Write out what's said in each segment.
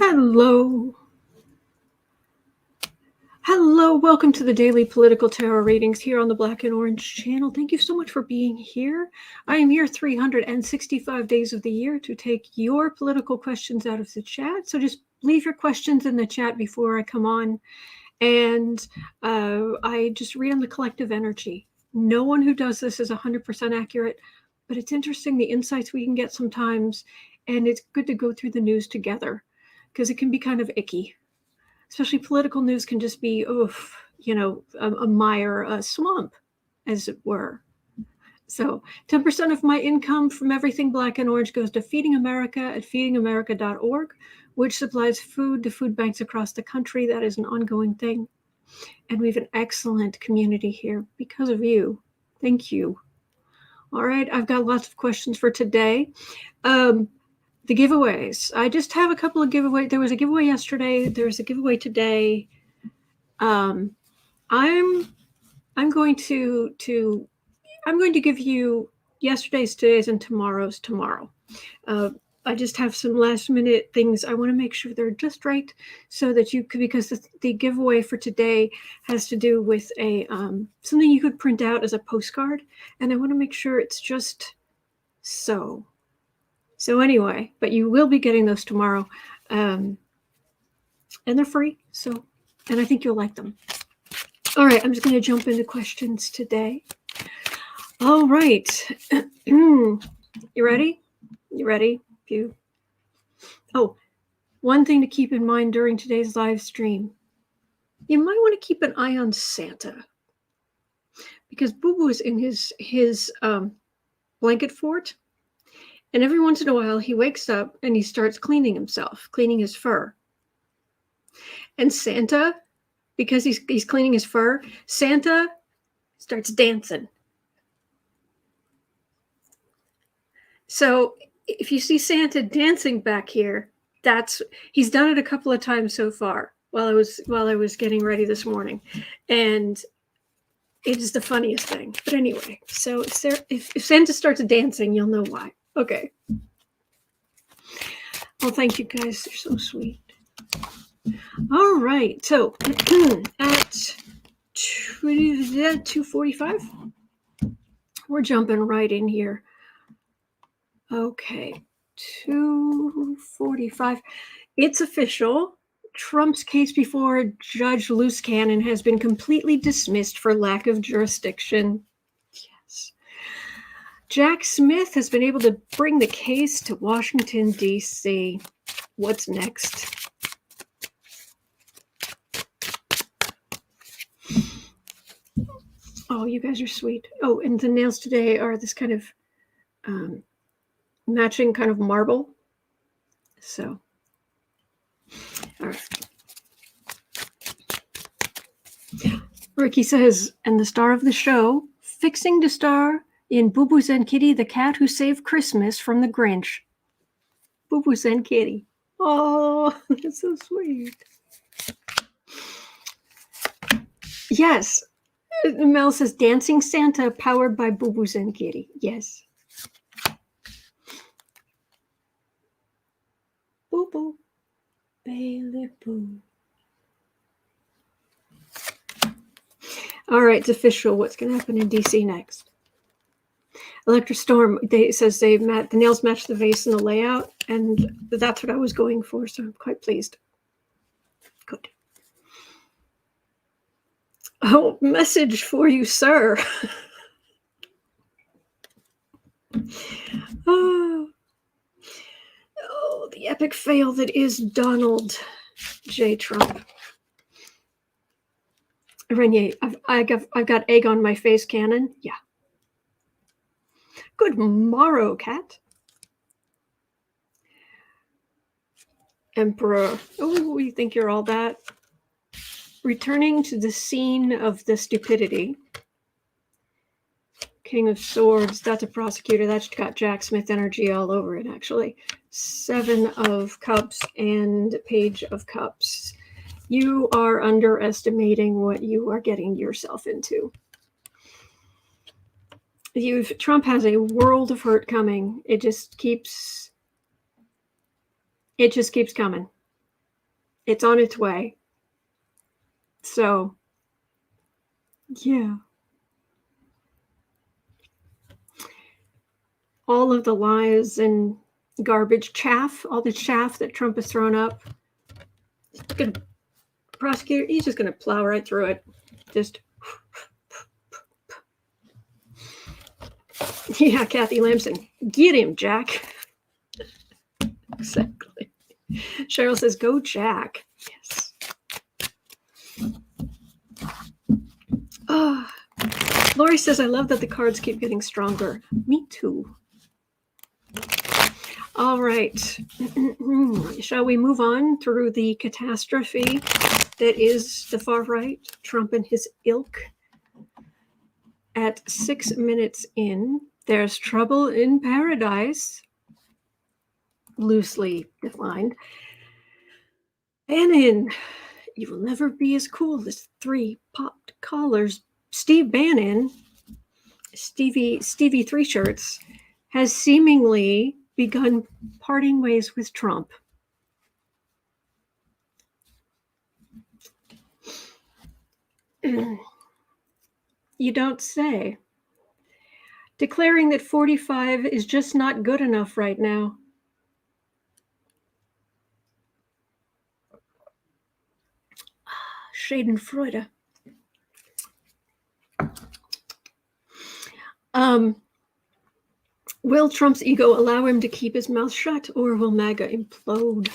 Hello. Hello, welcome to the Daily Political Tarot Readings here on the Black and Orange channel. Thank you so much for being here. I am here 365 days of the year to take your political questions out of the chat. So just leave your questions in the chat before I come on. And I just read on the collective energy. No one who does this is 100% accurate, but it's interesting the insights we can get sometimes. And it's good to go through the news together because it can be kind of icky. Especially political news can just be, a mire, a swamp, as it were. So 10% of my income from everything Black and Orange goes to Feeding America at feedingamerica.org, which supplies food to food banks across the country. That is an ongoing thing. And we have an excellent community here because of you. Thank you. All right, I've got lots of questions for today. The giveaways. I just have a couple of giveaways. There was a giveaway yesterday. There's a giveaway today. I'm going to give you yesterday's, today's, and tomorrow's tomorrow. I just have some last minute things. I want to make sure they're just right so that you could, because the giveaway for today has to do with a something you could print out as a postcard, and I want to make sure it's just so. So anyway, but you will be getting those tomorrow, and they're free. So, and I think you'll like them. All right, I'm just going to jump into questions today. All right, you ready? You ready? One thing to keep in mind during today's live stream, you might want to keep an eye on Santa, because Boo Boo is in his blanket fort. And every once in a while, he wakes up and he starts cleaning himself, cleaning his fur. And Santa, because he's cleaning his fur, Santa starts dancing. So if you see Santa dancing back here, he's done it a couple of times so far while I was getting ready this morning, and it is the funniest thing. But anyway, so if Santa starts dancing, you'll know why. Okay. Oh, thank you guys. They're so sweet. All right. So at 2:45, we're jumping right in here. Okay. 2:45. It's official. Trump's case before Judge Liz Cheney has been completely dismissed for lack of jurisdiction. Jack Smith has been able to bring the case to Washington, D.C. What's next? Oh, you guys are sweet. Oh, and the nails today are this kind of matching kind of marble. So, all right. Ricky says, and the star of the show, fixing to star in Boo Boo's and Kitty, the cat who saved Christmas from the Grinch. Boo Boo's and Kitty. Oh, that's so sweet. Yes. Mel says, Dancing Santa powered by Boo Boo's and Kitty. Yes. Boo Boo. Bailey Boo. All right, it's official. What's going to happen in D.C. next? Electric Storm, the nails match the vase and the layout, and that's what I was going for, so I'm quite pleased. Good. Oh, message for you, sir. Oh, the epic fail that is Donald J. Trump. Renier, I've got egg on my face cannon. Yeah. Good morrow, cat. Emperor. Oh, you think you're all that? Returning to the scene of the stupidity. King of Swords. That's a prosecutor. That's got Jack Smith energy all over it, actually. 7 of Cups and Page of Cups. You are underestimating what you are getting yourself into. Trump has a world of hurt coming. It just keeps coming. It's on its way. So, yeah. All of the lies and garbage chaff, all the chaff that Trump has thrown up, gonna prosecutor, he's just going to plow right through it. Just, yeah, Kathy Lamson, get him, Jack. Exactly. Cheryl says, go Jack. Yes. Oh. Lori says, I love that the cards keep getting stronger. Me too. All right. Shall we move on through the catastrophe that is the far right, Trump and his ilk? At 6 minutes in, there's trouble in paradise, loosely defined. Bannon, you will never be as cool as 3 popped collars. Steve Bannon, Stevie Three Shirts, has seemingly begun parting ways with Trump. You don't say. Declaring that 45 is just not good enough right now. Schadenfreude. Will Trump's ego allow him to keep his mouth shut, or will MAGA implode?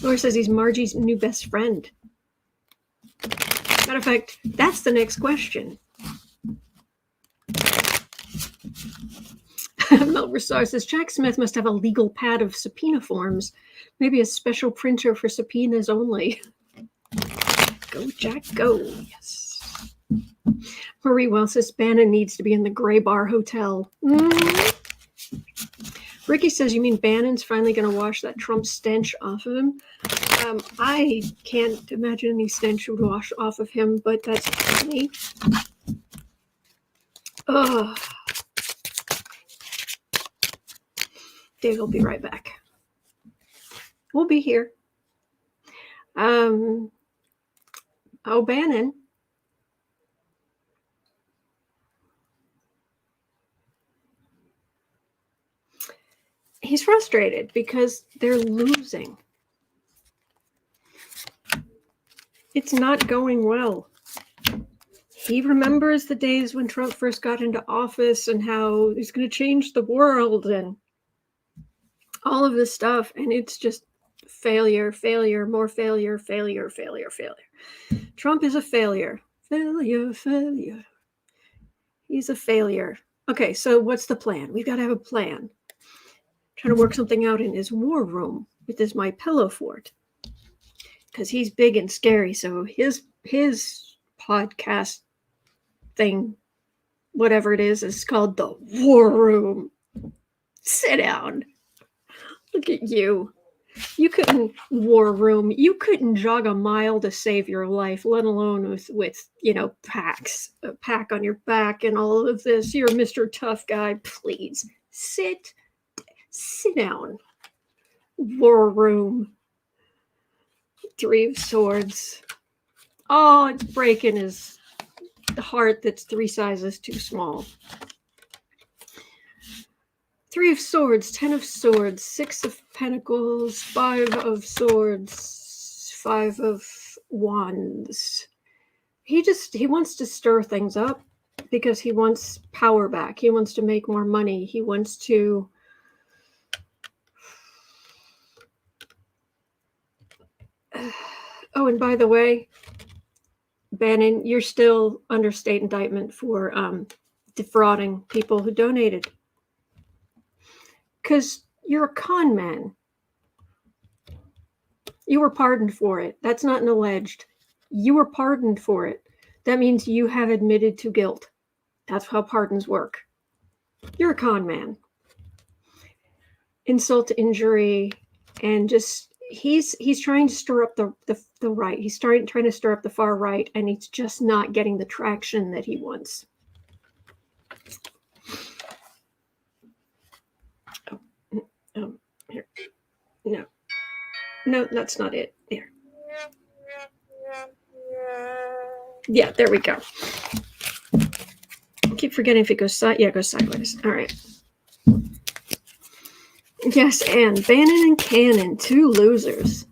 Laura says he's Margie's new best friend. Matter of fact, that's the next question. Mel Ressar says Jack Smith must have a legal pad of subpoena forms, maybe a special printer for subpoenas only. Go, Jack, go. Yes. Marie Wells says Bannon needs to be in the Gray Bar Hotel. Ricky says, you mean Bannon's finally going to wash that Trump stench off of him? I can't imagine any stench would wash off of him, but that's funny. Ugh. Dave will be right back. We'll be here. Oh, Bannon. He's frustrated because they're losing. It's not going well. He remembers the days when Trump first got into office and how he's going to change the world and all of this stuff. And it's just failure, more failure. Trump is a failure. Failure. He's a failure. Okay, so what's the plan? We've got to have a plan. Trying to work something out in his war room with his My Pillow fort. Because he's big and scary, so his podcast thing, whatever it is called the War Room. Sit down. Look at you. You couldn't War Room. You couldn't jog a mile to save your life, let alone with packs, a pack on your back and all of this. You're Mr. Tough Guy. Please sit down. War Room. 3 of Swords. Oh, it's breaking his heart that's 3 sizes too small. 3 of Swords, 10 of Swords, 6 of Pentacles, 5 of Swords, 5 of Wands. He wants to stir things up because he wants power back. He wants to make more money. He wants to oh, and by the way, Bannon, you're still under state indictment for defrauding people who donated. Because you're a con man. You were pardoned for it. That's not an alleged. You were pardoned for it. That means you have admitted to guilt. That's how pardons work. You're a con man. Insult to injury, and just he's trying to stir up the right. He's trying to stir up the far right, and he's just not getting the traction that he wants. Here. No. No, that's not it. There. Yeah, there we go. I keep forgetting if it goes side. Yeah, it goes sideways. All right. Yes, and Bannon and Cannon, two losers.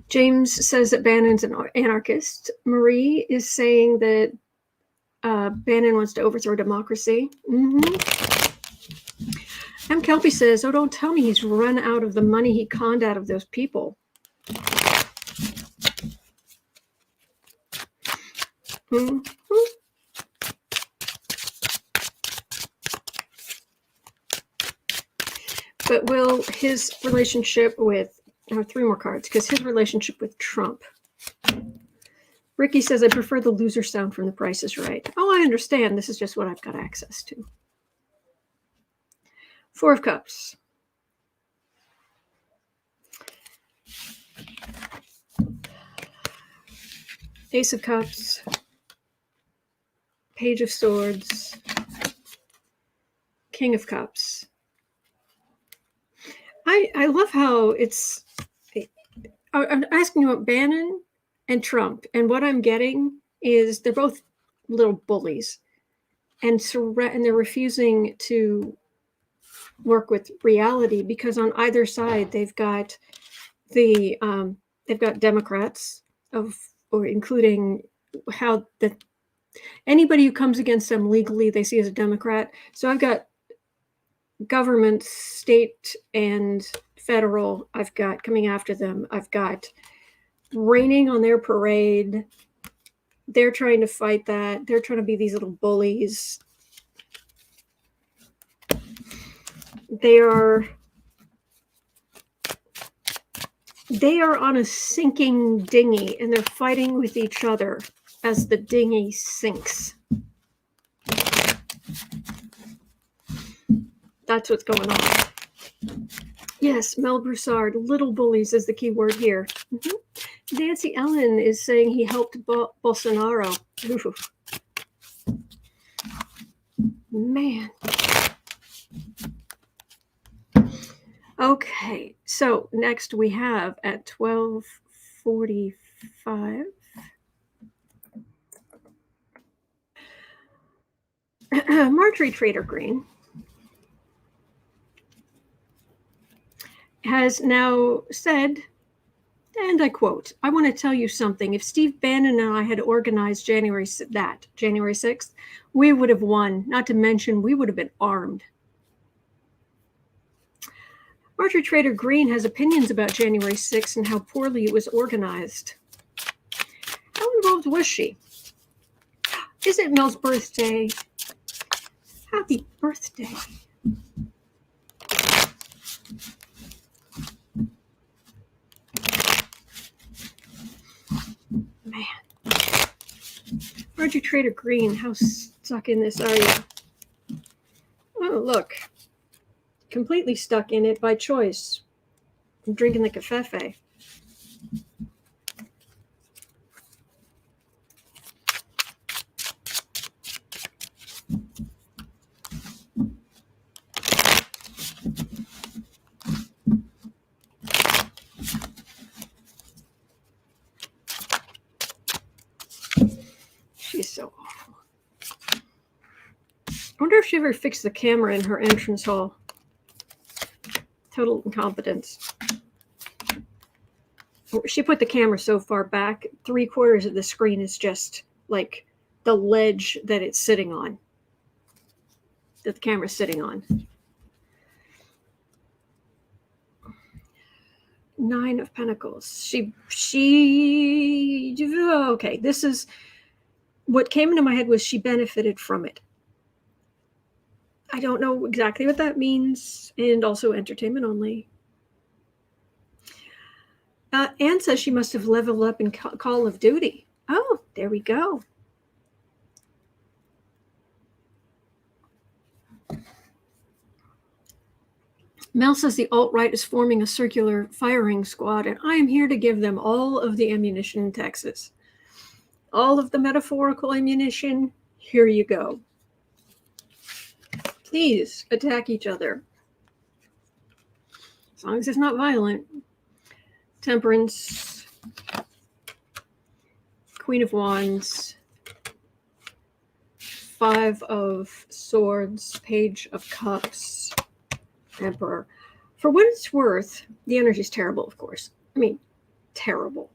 James says that Bannon's an anarchist. Marie is saying that Bannon wants to overthrow democracy. M. Kelpie says, oh, don't tell me he's run out of the money he conned out of those people. But will his relationship with, three more cards, because his relationship with Trump. Ricky says, I prefer the loser sound from The Price is Right. Oh, I understand. This is just what I've got access to. Four of Cups. Ace of Cups. Page of Swords. King of Cups. I love how it's... I'm asking you about Bannon and Trump, and what I'm getting is they're both little bullies, and they're refusing to work with reality because on either side they've got Democrats or including how that anybody who comes against them legally they see as a Democrat. So I've got government, state and federal. I've got coming after them. I've got raining on their parade. They're trying to fight that. They're trying to be these little bullies. They are on a sinking dinghy and they're fighting with each other as the dinghy sinks. That's what's going on. Yes, Mel Broussard, little bullies is the key word here. Nancy Ellen is saying he helped Bolsonaro. Ooh. Man. Okay, so next we have at 12:45. Marjorie Trader Green has now said, and I quote, I want to tell you something. If Steve Bannon and I had organized January 6th, we would have won. Not to mention, we would have been armed. Marjorie Trader Green has opinions about January 6th and how poorly it was organized. How involved was she? Is it Mel's birthday? Happy birthday. Man. Marjorie Trader Green, how stuck in this are you? Oh, look. Completely stuck in it by choice. I'm drinking the cafefe. She's so awful. I wonder if she ever fixed the camera in her entrance hall. Total incompetence. She put the camera so far back, 3/4 of the screen is just like the ledge that it's sitting on, that the camera's sitting on. 9 of Pentacles. Okay, this is what came into my head was she benefited from it. I don't know exactly what that means, and also entertainment only. Anne says she must have leveled up in Call of Duty. Oh, there we go. Mel says the alt-right is forming a circular firing squad, and I am here to give them all of the ammunition in Texas. All of the metaphorical ammunition, here you go. Please attack each other. as long as it's not violent. Temperance, Queen of Wands, Five of Swords, Page of Cups, Emperor. For what it's worth, the energy is terrible, of course. I mean, terrible.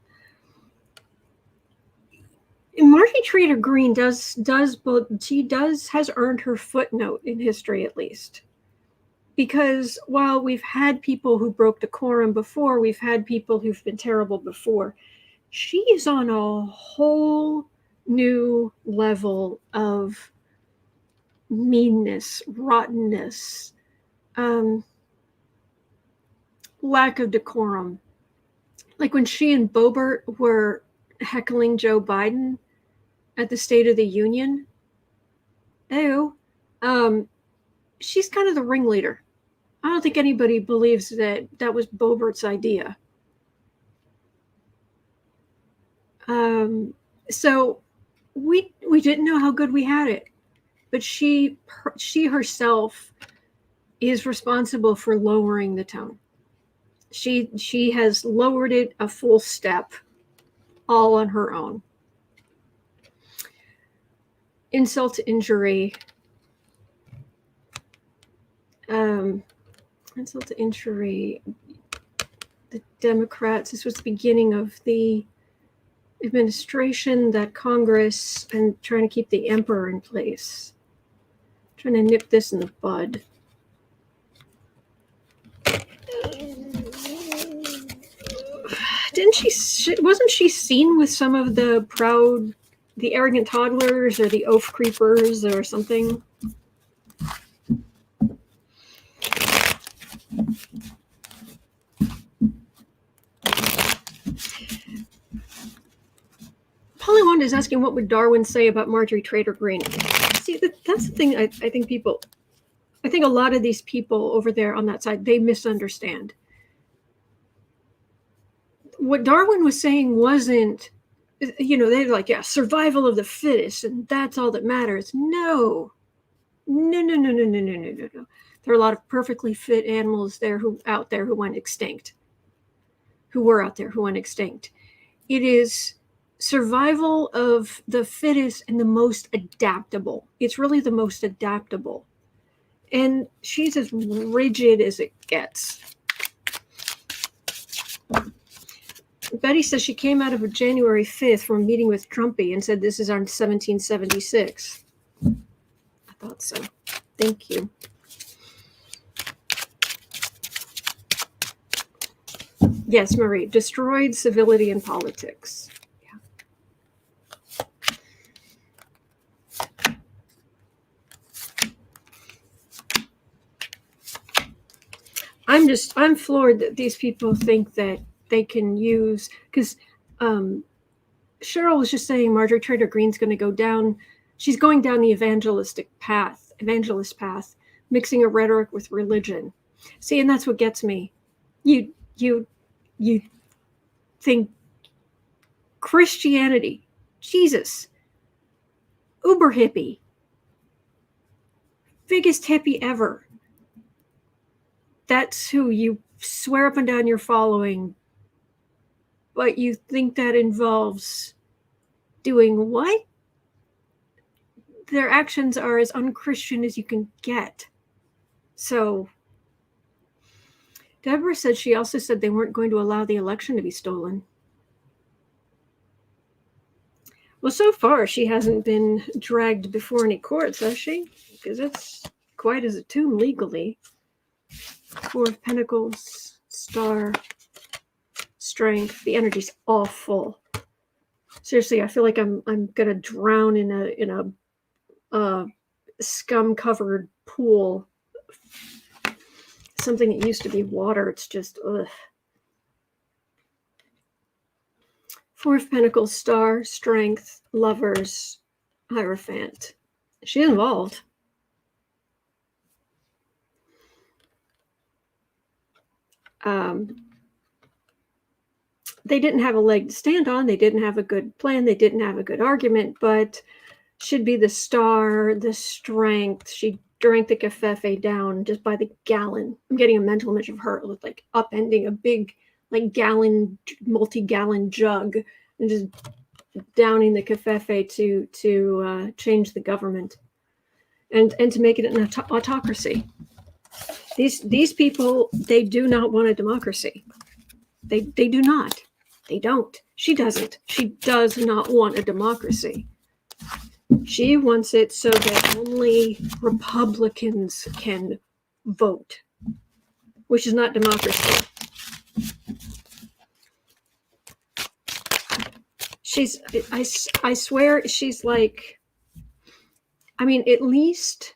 Marjorie Taylor Greene has earned her footnote in history, at least. Because while we've had people who broke decorum before, we've had people who've been terrible before, she is on a whole new level of meanness, rottenness, lack of decorum. Like when she and Boebert were heckling Joe Biden at the State of the Union. She's kind of the ringleader. I don't think anybody believes that that was Boebert's idea. So we didn't know how good we had it, but she herself is responsible for lowering the tone. She has lowered it a full step, all on her own. Insult to injury. Insult to injury. The Democrats, this was the beginning of the administration, that Congress, and trying to keep the emperor in place. Trying to nip this in the bud. Wasn't she seen with some of the arrogant toddlers or the oaf creepers or something? Polly Wanda is asking, what would Darwin say about Marjorie Taylor Greene? See, that's the thing. I think a lot of these people over there on that side, they misunderstand. What Darwin was saying wasn't, they're like, yeah, survival of the fittest, and that's all that matters. No. There are a lot of perfectly fit animals out there who went extinct. It is survival of the fittest and the most adaptable. It's really the most adaptable. And she's as rigid as it gets. Betty says she came out of a January 5th from a meeting with Trumpy and said this is on 1776. I thought so. Thank you. Yes, Marie. Destroyed civility in politics. I'm floored that these people think that they can use, because Cheryl was just saying Marjorie Taylor Greene's going to go down. She's going down the evangelist path, mixing a rhetoric with religion. See, and that's what gets me. You think Christianity, Jesus, uber hippie, biggest hippie ever. That's who you swear up and down you're following, but you think that involves doing what? Their actions are as unchristian as you can get. So Deborah said she also said they weren't going to allow the election to be stolen. Well, so far she hasn't been dragged before any courts, has she? Because it's quiet as a tomb legally. Four of Pentacles, Star, Strength. The energy's awful. Seriously, I feel like I'm gonna drown in a scum-covered pool. Something that used to be water. It's just ugh. Four of Pentacles, Star, Strength, Lovers, Hierophant. She's involved. They didn't have a leg to stand on. They didn't have a good plan. They didn't have a good argument, but should be the Star, the Strength. She drank the cafefe down just by the gallon. I'm getting a mental image of her with like upending a big like multi-gallon jug and just downing the cafefe to change the government and to make it an autocracy. These people, they do not want a democracy. They do not. They don't. She doesn't. She does not want a democracy. She wants it so that only Republicans can vote, which is not democracy. I swear she's like, I mean, at least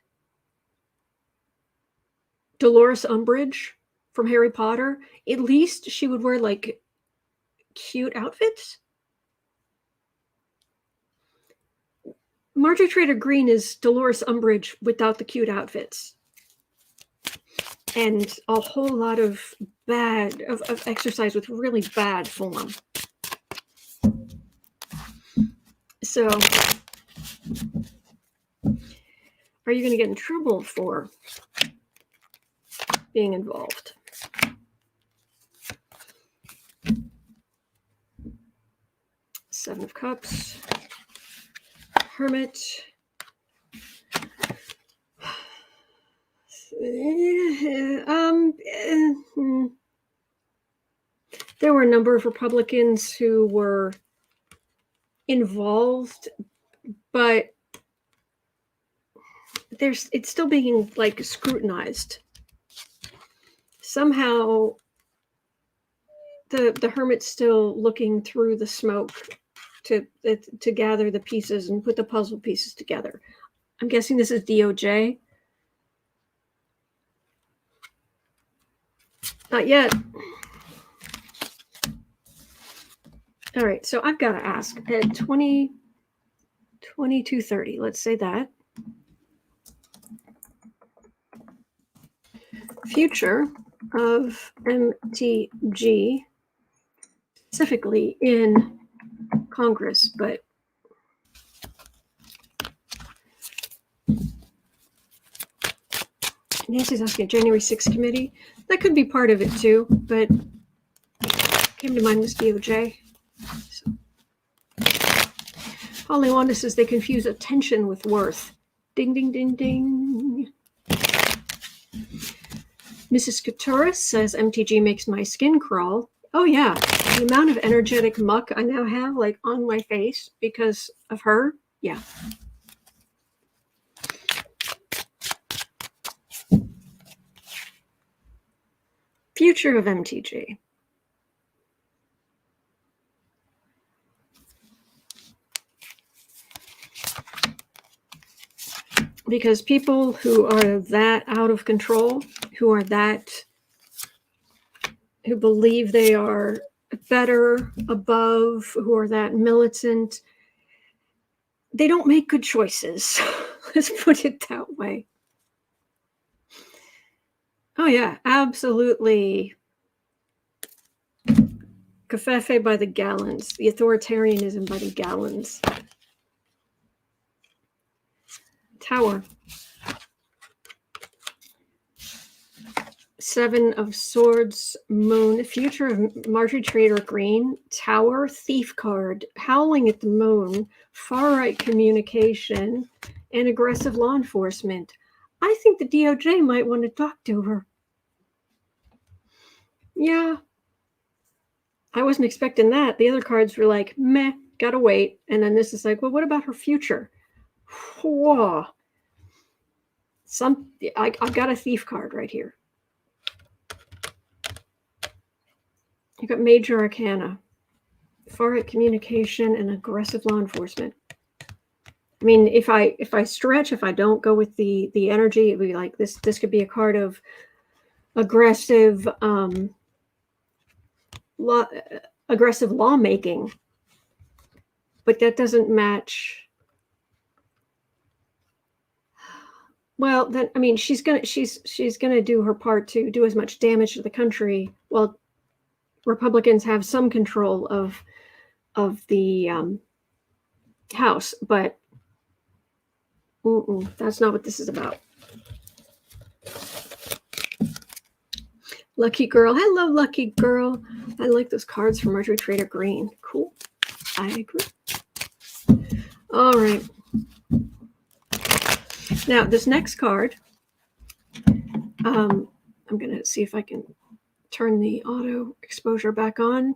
Dolores Umbridge from Harry Potter, at least she would wear like cute outfits. Marjorie Taylor Greene is Dolores Umbridge without the cute outfits. And a whole lot of exercise with really bad form. So, are you going to get in trouble for being involved? Seven of Cups. Hermit. There were a number of Republicans who were involved, but it's still being like scrutinized. Somehow the Hermit's still looking through the smoke to gather the pieces and put the puzzle pieces together. I'm guessing this is DOJ. Not yet. All right, so I've got to ask at 22:30, let's say that. Future of MTG, specifically in Congress, but Nancy's asking a January 6th committee. That could be part of it too, but came to mind was DOJ. So. Holly Wanda says they confuse attention with worth. Ding, ding, ding, ding. Mrs. Katuris says MTG makes my skin crawl. Oh yeah, the amount of energetic muck I now have like on my face because of her. Yeah. Future of MTG. Because people who are that out of control, who believe they are better, above, who are that militant, they don't make good choices. Let's put it that way. Oh yeah, absolutely. Covfefe by the gallons, the authoritarianism by the gallons. Tower. Seven of Swords, Moon, Future of Marjorie Taylor Greene, Tower, Thief card, Howling at the Moon, far-right communication, and aggressive law enforcement. I think the DOJ might want to talk to her. Yeah. I wasn't expecting that. The other cards were like, meh, gotta wait. And then this is like, well, what about her future? Whoa. I've got a thief card right here. You got Major Arcana, far-right communication, and aggressive law enforcement. I mean, if I stretch, if I don't go with the energy, it'd be like this. This could be a card of aggressive lawmaking, but that doesn't match. Well, then I mean, she's gonna do her part to do as much damage to the country. Well, Republicans have some control of the House, but that's not what this is about. Lucky Girl. Hello, Lucky Girl. I like those cards from Marjorie Trader Green. Cool. I agree. All right. Now, this next card, I'm going to see if I can turn the auto exposure back on.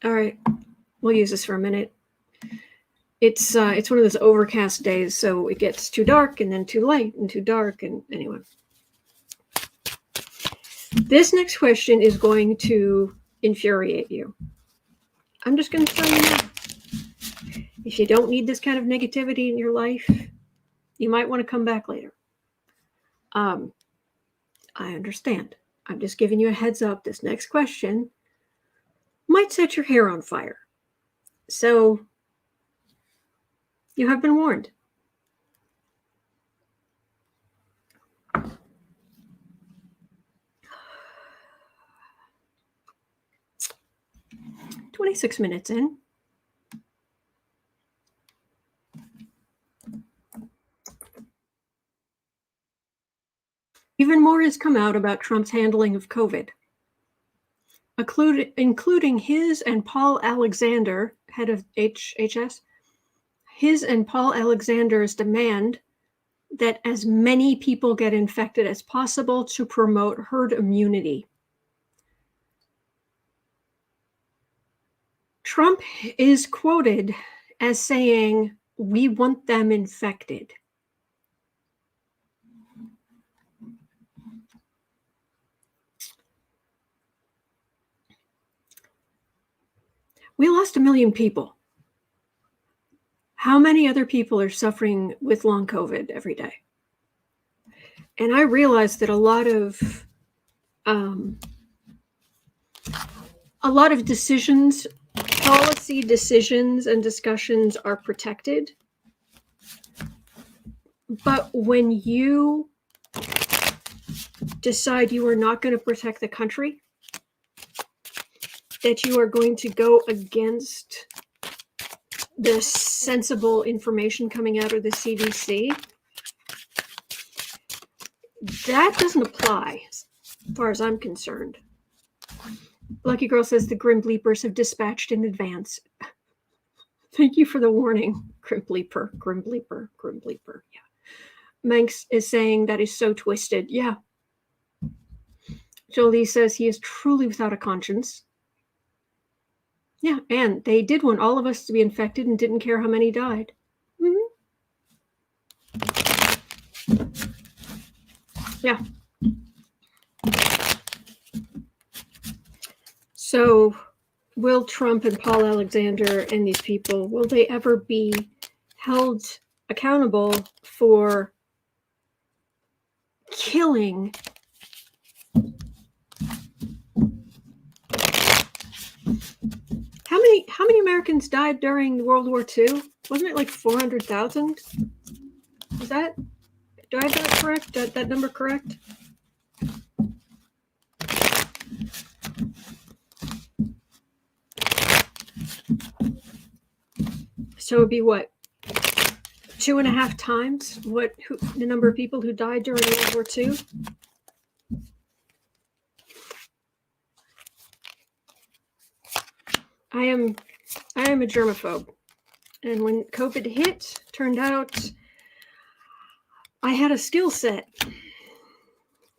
All right. We'll use this for a minute. It's one of those overcast days, so it gets too dark and then too light and too dark. And anyway. This next question is going to infuriate you. I'm just going to tell you now. If you don't need this kind of negativity in your life, you might want to come back later. I understand. I'm just giving you a heads up. This next question might set your hair on fire. So you have been warned. "26 minutes in. Even more has come out about Trump's handling of COVID, including his and Paul Alexander, head of HHS, his and Paul Alexander's demand that as many people get infected as possible to promote herd immunity. Trump is quoted as saying, "We want them infected." We lost 1 million people. How many other people are suffering with long COVID every day? And I realize that a lot of decisions, policy decisions and discussions are protected. But when you decide you are not going to protect the country, that you are going to go against the sensible information coming out of the CDC, that doesn't apply as far as I'm concerned. Lucky Girl says the Grim Bleepers have dispatched in advance. Thank you for the warning, Grim Bleeper, Grim Bleeper, Grim Bleeper. Yeah. Manx is saying that is so twisted. Yeah. Jolie says he is truly without a conscience. Yeah, and they did want all of us to be infected and didn't care how many died. Yeah. So will Trump and Paul Alexander and these people, will they ever be held accountable for killing how many Americans died during World War II? Wasn't it like 400,000? Is that, do I have that correct? That number correct? So it'd be what? 2.5 times the number of people who died during World War II? I am a germaphobe. And when COVID hit, turned out I had a skill set. I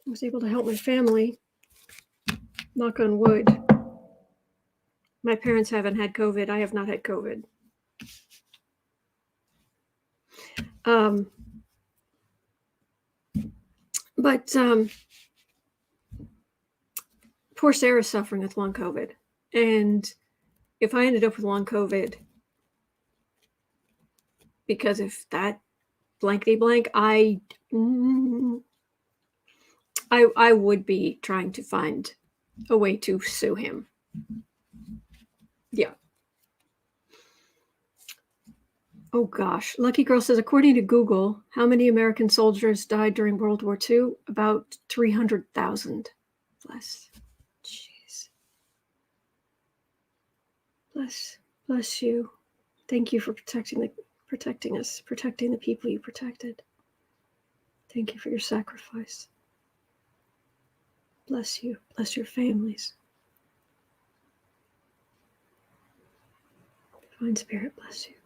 was able to help my family. Knock on wood. My parents haven't had COVID. I have not had COVID. But poor Sarah's suffering with long COVID. And if I ended up with long COVID, because if that blankety blank, I would be trying to find a way to sue him. Yeah. Oh gosh. Lucky Girl says, according to Google, how many American soldiers died during World War II? About 300,000. Jeez. Bless you. Thank you for protecting us, protecting the people you protected. Thank you for your sacrifice. Bless you. Bless your families. Divine Spirit, bless you.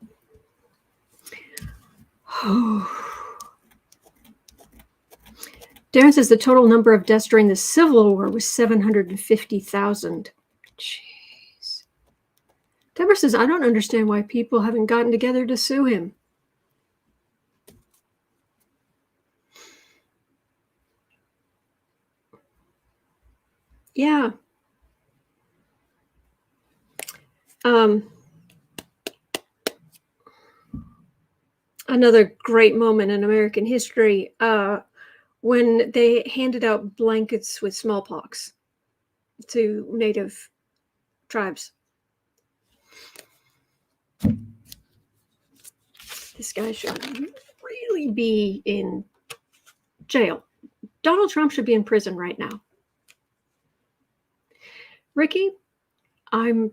Darren says the total number of deaths during the Civil War was 750,000. Jeez. Deborah says, I don't understand why people haven't gotten together to sue him. Yeah. Another great moment in American history, when they handed out blankets with smallpox to native tribes. This guy should really be in jail. Donald Trump should be in prison right now. Ricky, I'm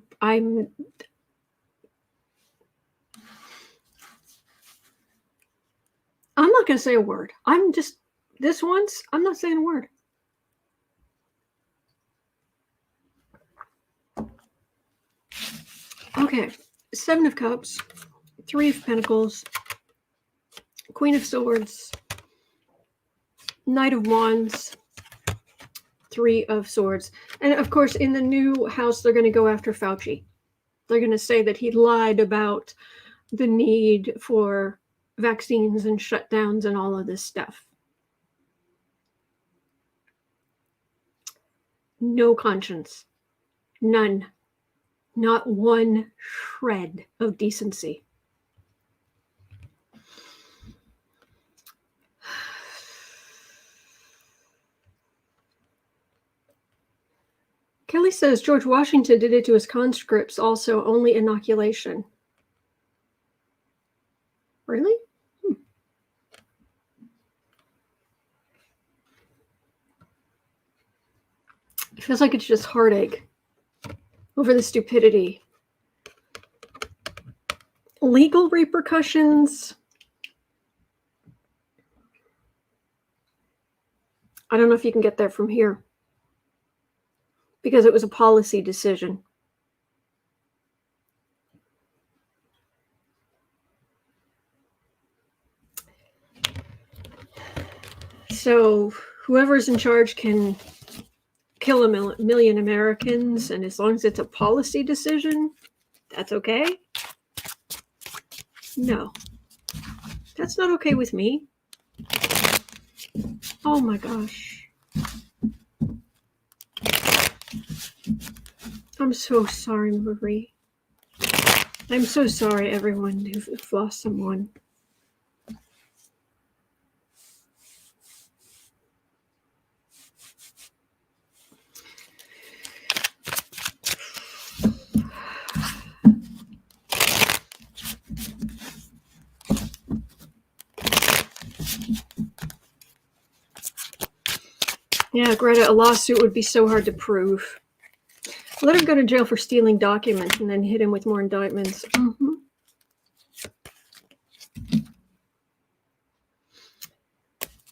not going to say a word. I'm just, this once, I'm not saying a word. Okay, 7 of Cups, 3 of Pentacles, Queen of Swords, Knight of Wands, 3 of Swords. And of course, in the new house, they're going to go after Fauci. They're going to say that he lied about the need for vaccines and shutdowns and all of this stuff. No conscience. None. Not one shred of decency. Kelly says George Washington did it to his conscripts also, only inoculation. Really? It feels like it's just heartache over the stupidity. Legal repercussions. I don't know if you can get there from here, because it was a policy decision. So whoever's in charge can kill a million Americans, and as long as it's a policy decision, that's okay? No. That's not okay with me. Oh my gosh. I'm so sorry, Marie. I'm so sorry, everyone who've lost someone. Yeah, Greta, a lawsuit would be so hard to prove. Let him go to jail for stealing documents and then hit him with more indictments. Mm-hmm.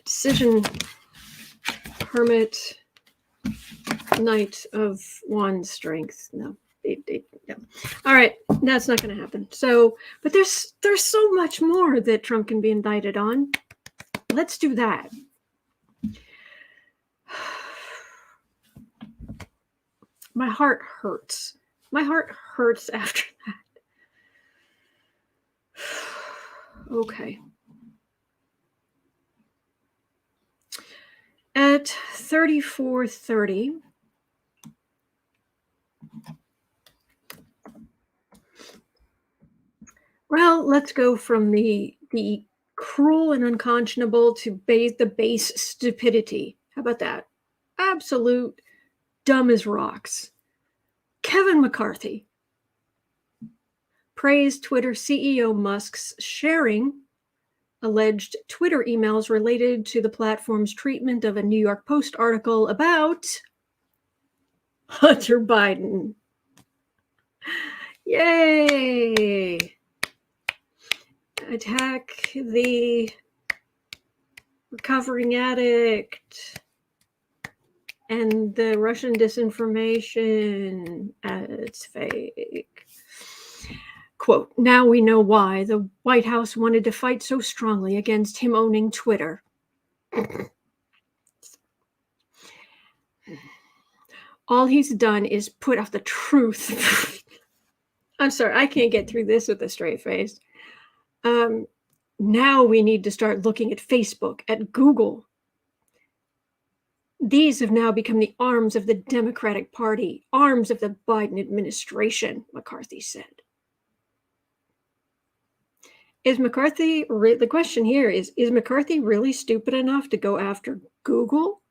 Decision, Hermit, Knight of Wands, Strength. No. No. All right, that's not going to happen. So, but there's so much more that Trump can be indicted on. Let's do that. My heart hurts. My heart hurts after that. Okay. At 34:30, well, let's go from the cruel and unconscionable to the base stupidity. How about that? Absolute dumb as rocks. Kevin McCarthy praised Twitter CEO Musk's sharing alleged Twitter emails related to the platform's treatment of a New York Post article about Hunter Biden. Yay! Attack the recovering addict. And the Russian disinformation, it's fake. Quote, now we know why the White House wanted to fight so strongly against him owning Twitter. All he's done is put out the truth. I'm sorry, I can't get through this with a straight face. Now we need to start looking at Facebook, at Google. These have now become the arms of the Democratic Party, arms of the Biden administration, McCarthy said. Is McCarthy, the question here is McCarthy really stupid enough to go after Google?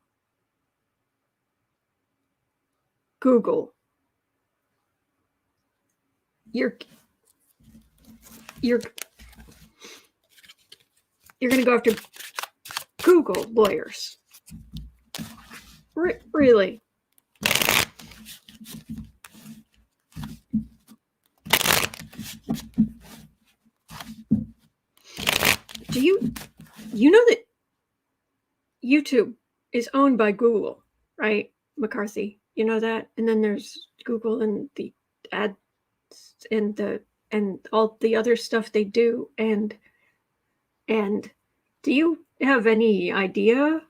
Google. You're going to go after Google lawyers. Really? Do you know that YouTube is owned by Google, right, McCarthy? You know that? And then there's Google and the ads and all the other stuff they do. And do you have any idea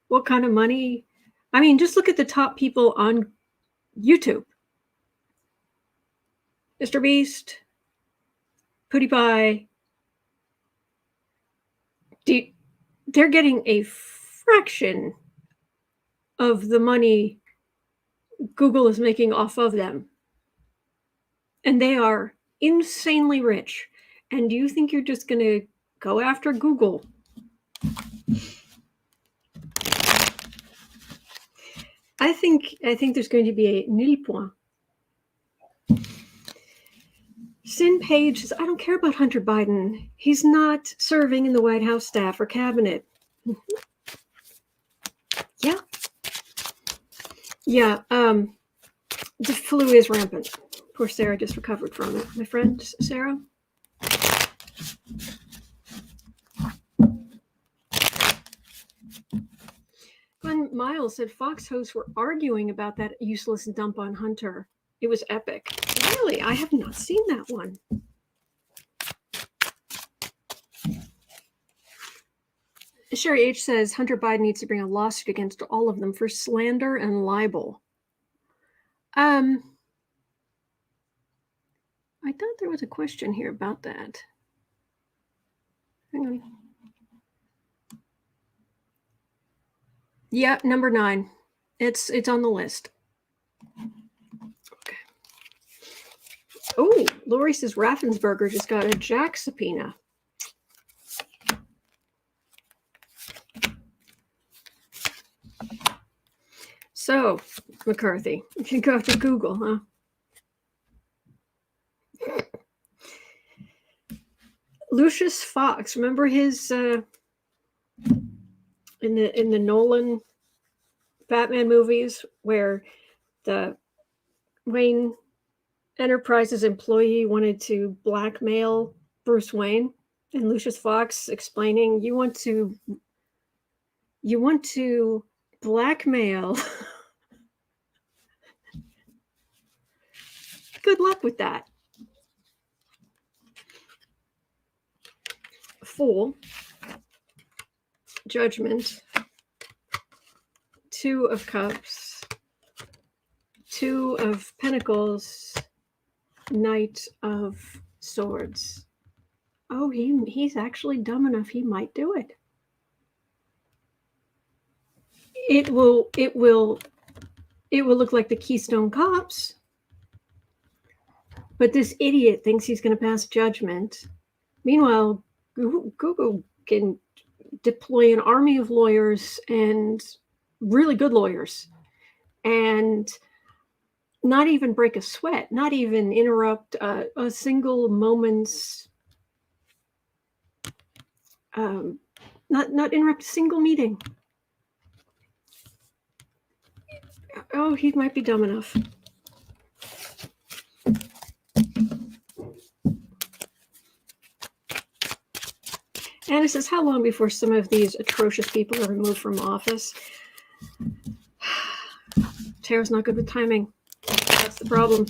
what kind of money? I mean, just look at the top people on YouTube. Mr. Beast, PewDiePie. They're getting a fraction of the money Google is making off of them. And they are insanely rich. And do you think you're just going to go after Google? I think there's going to be a nil point. Sin Page says, I don't care about Hunter Biden. He's not serving in the White House staff or cabinet. Yeah. The flu is rampant. Poor Sarah just recovered from it. My friend Sarah. Glenn Miles said Fox hosts were arguing about that useless dump on Hunter. It was epic. Really? I have not seen that one. Sherry H says Hunter Biden needs to bring a lawsuit against all of them for slander and libel. I thought there was a question here about that. Hang on. Yeah, number 9. It's on the list. Okay. Oh, Lori says Raffensperger just got a Jack subpoena. So, McCarthy, you go to Google, huh? Lucius Fox, remember his in the Nolan Batman movies where the Wayne Enterprises employee wanted to blackmail Bruce Wayne, and Lucius Fox explaining, you want to blackmail. Good luck with that. Fool, Judgment, 2 of Cups, 2 of Pentacles, Knight of Swords. Oh, he's actually dumb enough. He might do it. It will look like the Keystone Cops. But this idiot thinks he's going to pass judgment. Meanwhile, Google can deploy an army of lawyers, and really good lawyers, and not even break a sweat, not even interrupt a single moment's, not interrupt a single meeting. Oh, he might be dumb enough. Anna says, how long before some of these atrocious people are removed from office? Tarot's not good with timing. That's the problem.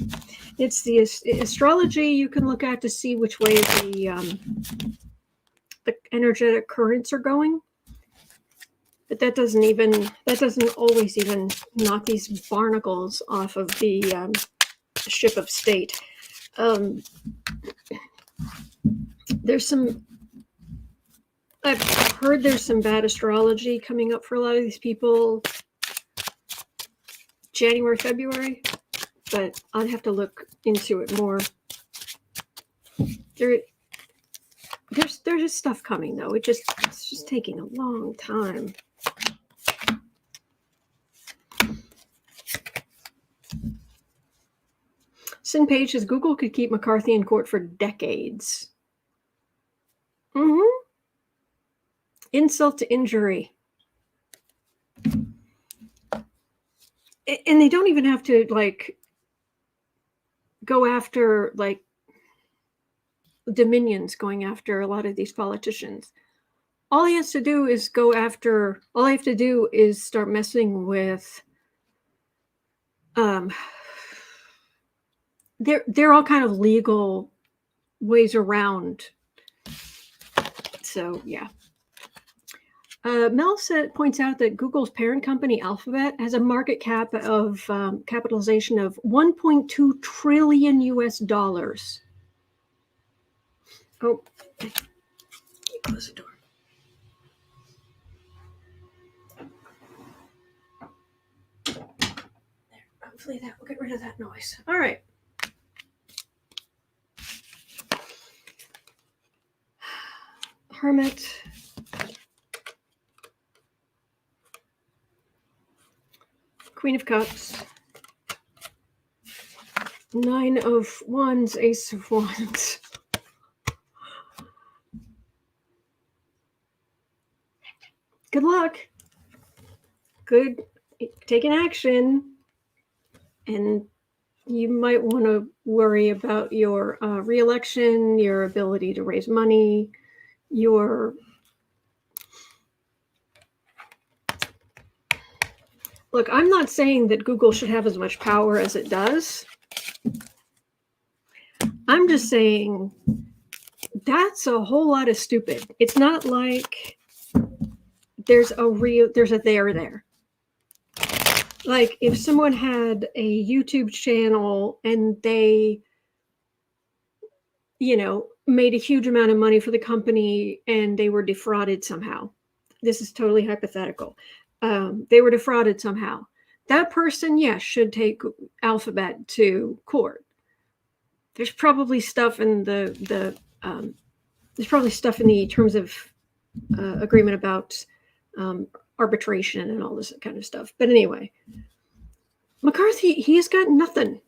It's the astrology you can look at to see which way the energetic currents are going. But that doesn't always even knock these barnacles off of the ship of state. I've heard there's some bad astrology coming up for a lot of these people January, February, but I'd have to look into it more. There's just stuff coming though. It's just taking a long time. Sin Page says Google could keep McCarthy in court for decades. Insult to injury. And they don't even have to go after Dominion's going after a lot of these politicians. All he has to do is start messing with there are all kind of legal ways around. So yeah. Mel points out that Google's parent company Alphabet has a market cap of capitalization of $1.2 trillion US. Oh, let me close the door. There. Hopefully that will get rid of that noise. All right. Hermit. Queen of Cups. Nine of Wands, Ace of Wands. Good luck. Good. Taking action. And you might want to worry about your re-election, your ability to raise money, your... Look, I'm not saying that Google should have as much power as it does. I'm just saying that's a whole lot of stupid. It's not like there's a there. Like if someone had a YouTube channel and they, made a huge amount of money for the company and they were defrauded somehow. This is totally hypothetical. They were defrauded somehow. That person, yes, should take Alphabet to court. There's probably stuff in the terms of agreement about arbitration and all this kind of stuff. But anyway, McCarthy, he's got nothing.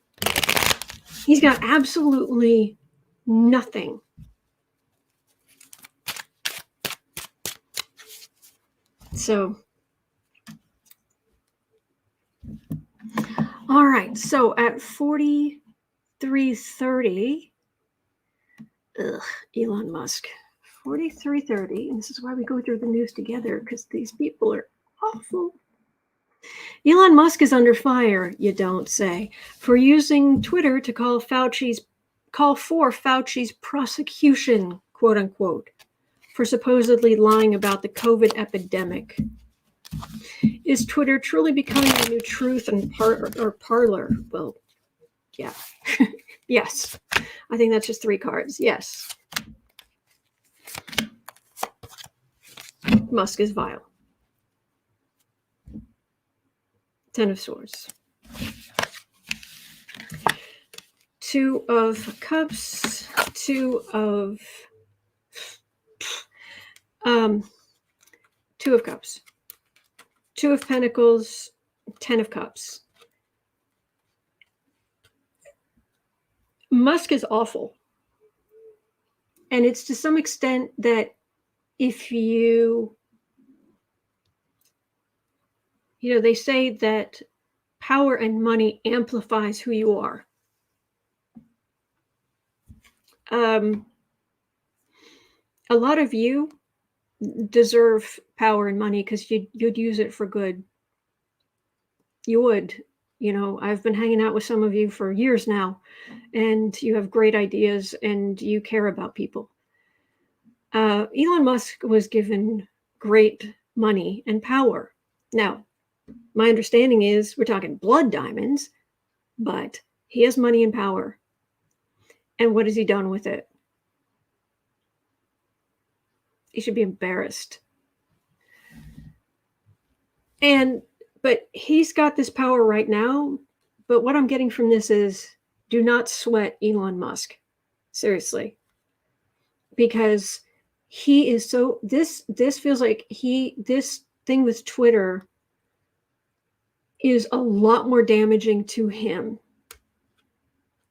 He's got absolutely nothing. So, all right. So at 4330, Elon Musk, 4330, and this is why we go through the news together, because these people are awful. Elon Musk is under fire, you don't say, for using Twitter to call for Fauci's prosecution, quote unquote, for supposedly lying about the COVID epidemic. Is Twitter truly becoming the new truth and Parler? Well, yeah. Yes. I think that's just 3 cards. Yes. Musk is vile. 10 of Swords. 2 of Cups. 2 of Cups. 2 of Pentacles. 10 of Cups. Musk is awful. And it's to some extent that if they say that power and money amplifies who you are. A lot of you deserve power and money because you'd use it for good. You would. You know, I've been hanging out with some of you for years now, and you have great ideas and you care about people. Elon Musk was given great money and power. Now, my understanding is we're talking blood diamonds, but he has money and power. And what has he done with it? He should be embarrassed. But he's got this power right now. But what I'm getting from this is do not sweat Elon Musk. Seriously. Because he is so, this feels like this thing with Twitter is a lot more damaging to him.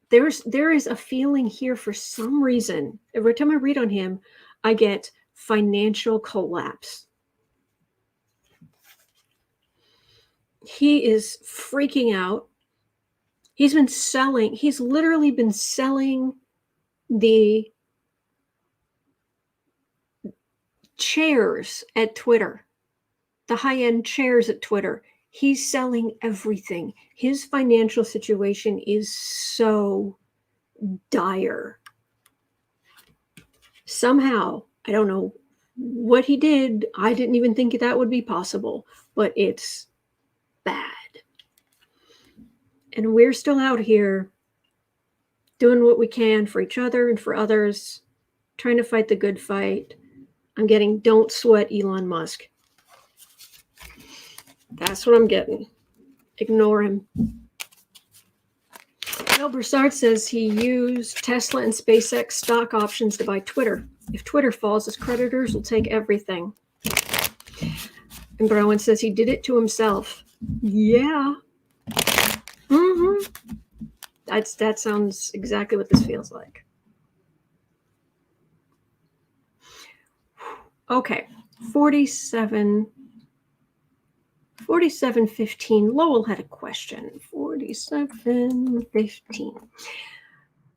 There is a feeling here for some reason. Every time I read on him, I get financial collapse. He is freaking out. He's literally been selling the chairs at Twitter, the high-end chairs at Twitter. He's selling everything. His financial situation is so dire. Somehow, I don't know what he did. I didn't even think that would be possible, but it's bad. And we're still out here doing what we can for each other and for others, trying to fight the good fight. I'm getting don't sweat Elon Musk. That's what I'm getting. Ignore him. Bill Broussard says he used Tesla and SpaceX stock options to buy Twitter. If Twitter falls, his creditors will take everything. And Browen says he did it to himself. Yeah. Mm-hmm. That sounds exactly what this feels like. Okay. 4715. Lowell had a question. 4715.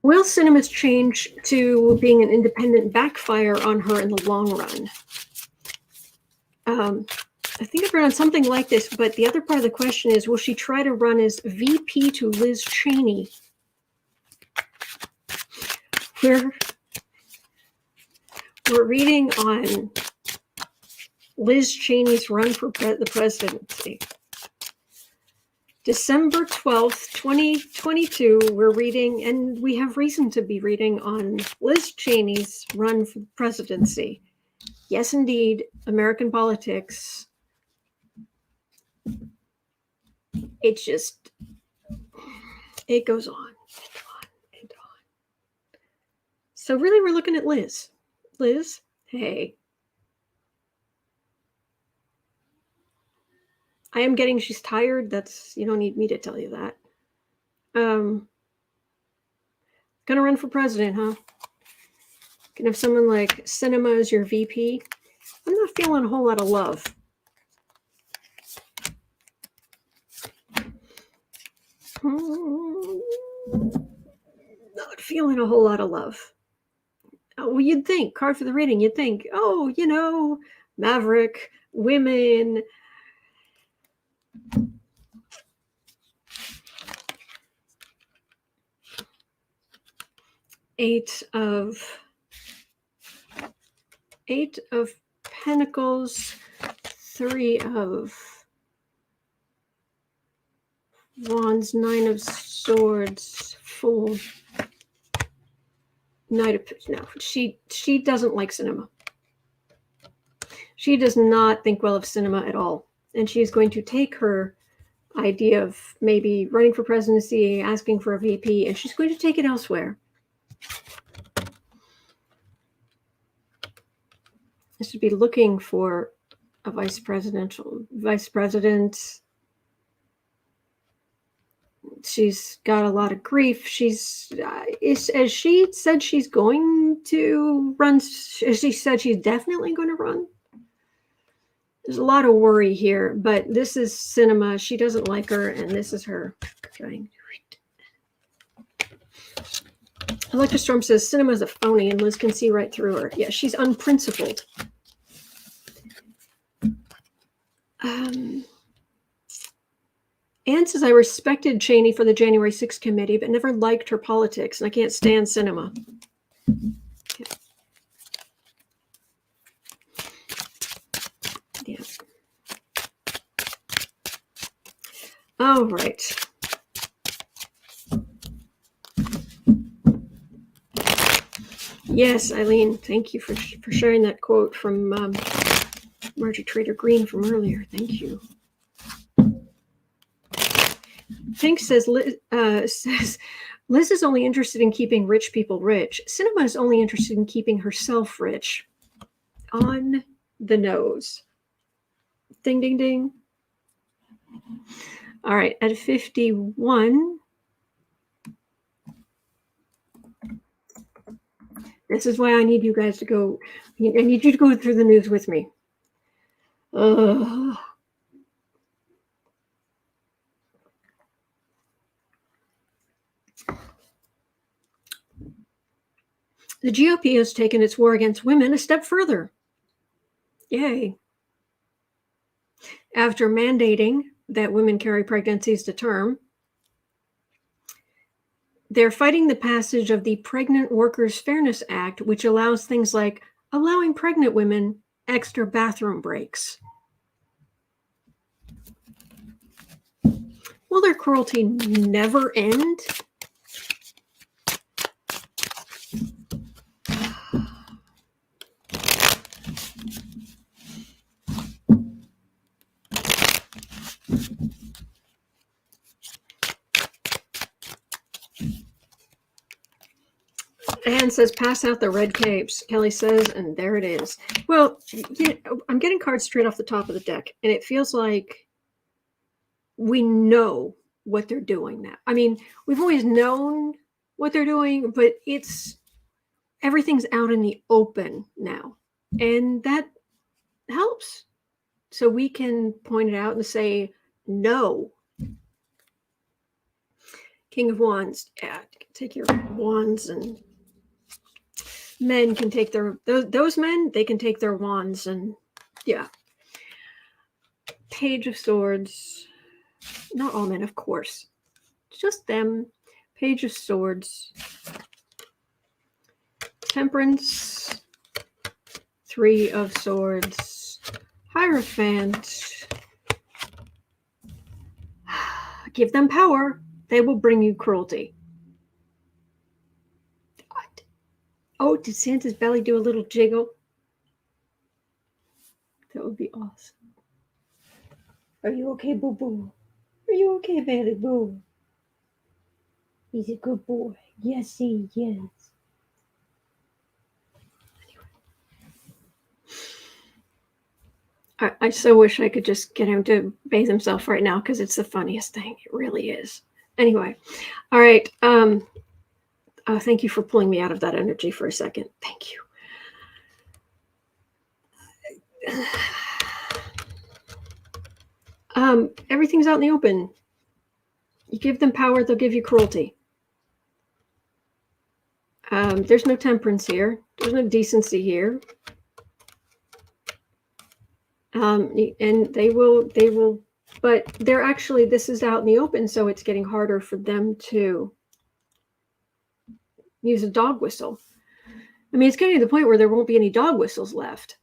Will Sinema's change to being an independent backfire on her in the long run? I think I've read on something like this, but the other part of the question is, will she try to run as VP to Liz Cheney? We're reading on Liz Cheney's run for the presidency. December 12th, 2022, we're reading, and we have reason to be reading on Liz Cheney's run for the presidency. Yes, indeed, American politics. It goes on and on. So really, we're looking at Liz. Liz, hey. I am getting she's tired. You don't need me to tell you that. Gonna run for president, huh? Gonna have someone like Sinema as your VP. I'm not feeling a whole lot of love. Not feeling a whole lot of love. Well, you'd think, card for the reading, you'd think, oh, maverick, women. Eight of Pentacles, 3 of Wands, 9 of Swords, Fool, Knight of... No, she doesn't like Sinema. She does not think well of Sinema at all. And she's going to take her idea of maybe running for presidency, asking for a VP, and she's going to take it elsewhere. I should be looking for a vice president. She's got a lot of grief. As she said she's going to run, as she said she's definitely going to run. There's a lot of worry here, but this is Sinema. She doesn't like her, and this is her. Electra Storm says Sinema's a phony, and Liz can see right through her. Yeah, she's unprincipled. Ann says, I respected Cheney for the January 6th committee, but never liked her politics, and I can't stand Sinema. Okay. Yeah. All right. Yes, Eileen, thank you for sharing that quote from Marjorie Trader Green from earlier. Thank you. Pink says, Liz is only interested in keeping rich people rich. Sinema is only interested in keeping herself rich. On the nose. Ding, ding, ding. All right, at 51. This is why I need you guys to go. I need you to go through the news with me. The GOP has taken its war against women a step further. Yay. After mandating that women carry pregnancies to term, they're fighting the passage of the Pregnant Workers Fairness Act, which allows things like allowing pregnant women extra bathroom breaks. Will their cruelty never end? Anne says, pass out the red capes. Kelly says, and there it is. Well, I'm getting cards straight off the top of the deck, and it feels like we know what they're doing now. I mean, we've always known what they're doing, but everything's out in the open now, and that helps. So we can point it out and say, no. King of Wands. Yeah, take your wands, and men can take those men, they can take their wands, and yeah. Page of Swords. Not all men, of course. Just them. Page of Swords. Temperance. Three of Swords. Hierophant. Give them power. They will bring you cruelty. What? Oh, did Santa's belly do a little jiggle? That would be awesome. Are you okay, boo-boo? Are you okay, baby boo? He's a good boy. Yes, he is. Anyway. I so wish I could just get him to bathe himself right now, because it's the funniest thing. It really is. Anyway. All right. Thank you for pulling me out of that energy for a second. Thank you. Everything's out in the open. You give them power, they'll give you cruelty. There's no temperance here. There's no decency here. And they will, but they're actually, this is out in the open, so it's getting harder for them to use a dog whistle. I mean, it's getting to the point where there won't be any dog whistles left.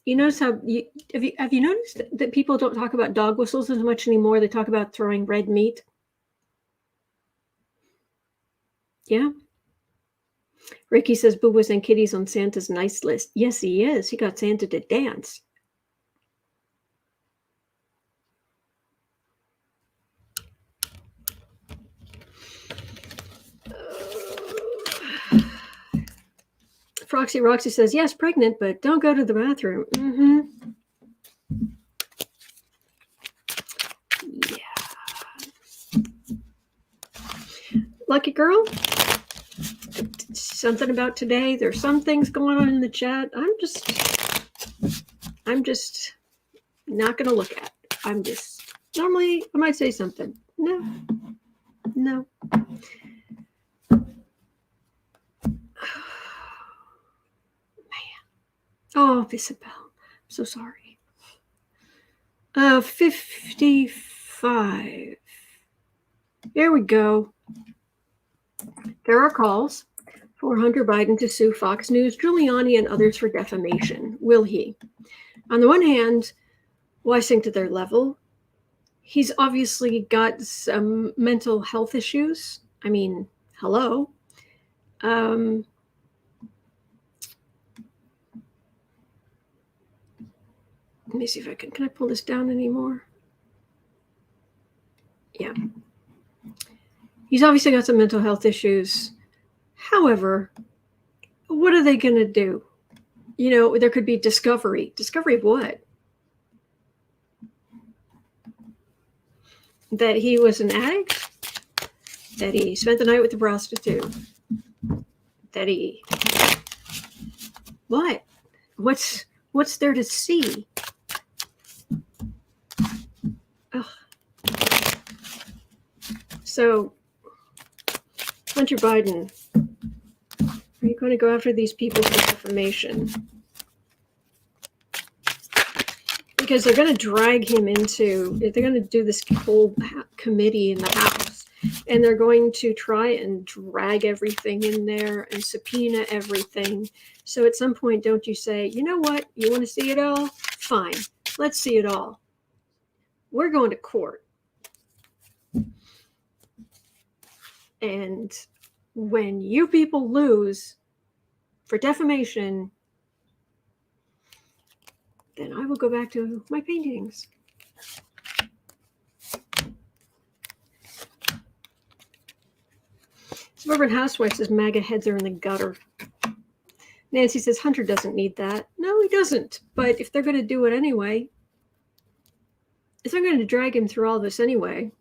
You notice how have you noticed that people don't talk about dog whistles as much anymore? They talk about throwing red meat. Yeah. Ricky says Boo was and Kitty's on Santa's nice list. Yes, he is. He got Santa to dance. Roxy says, yes, pregnant, but don't go to the bathroom. Mm-hmm. Yeah. Lucky girl. Something about today. There's some things going on in the chat. I'm just not going to look at. Normally I might say something. No. Man. Oh, Isabel. I'm so sorry. 55. There we go. There are calls for Hunter Biden to sue Fox News, Giuliani, and others for defamation. Will he? On the one hand, why sink to their level? He's obviously got some mental health issues. I mean, hello. Let me see if I can I pull this down anymore? Yeah. He's obviously got some mental health issues. However, what are they going to do? You know, there could be discovery. Discovery of what? That he was an addict? That he spent the night with a prostitute? That he... What? What's there to see? Ugh. So, Hunter Biden, are you going to go after these people for defamation? Because they're going to drag him into, they're going to do this whole committee in the House, and they're going to try and drag everything in there and subpoena everything. So at some point, don't you say, you know what, you want to see it all? Fine, let's see it all. We're going to court. And when you people lose for defamation, then I will go back to my paintings. Suburban Housewife says MAGA heads are in the gutter. Nancy says Hunter doesn't need that. No, he doesn't. But if they're going to do it anyway, if they're going to drag him through all this anyway,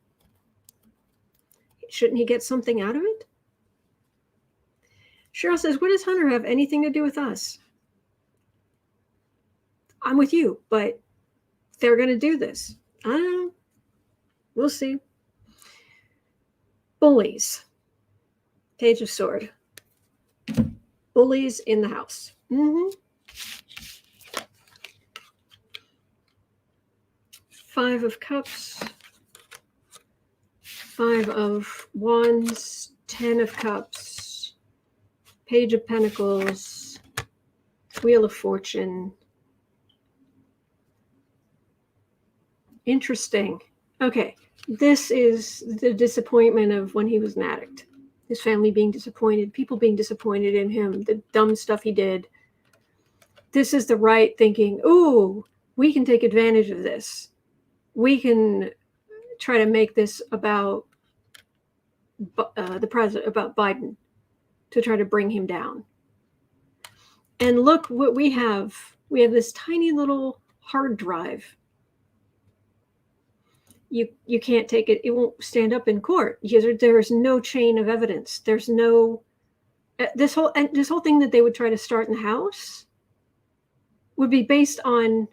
shouldn't he get something out of it? Cheryl says, what does Hunter have anything to do with us? I'm with you, but they're going to do this. I don't know. We'll see. Bullies. Page of Sword. Bullies in the House. Five of Cups. Five of Wands. 10 of Cups. Page of Pentacles. Wheel of Fortune. Interesting. Okay, this is the disappointment of when he was an addict. His family being disappointed, people being disappointed in him, the dumb stuff he did. This is the right thinking, ooh, we can take advantage of this. We can try to make this about the president, about Biden, to try to bring him down. And look what we have. We have this tiny little hard drive. You can't take it. It won't stand up in court because there's no chain of evidence. There's no this whole thing that they would try to start in the House would be based on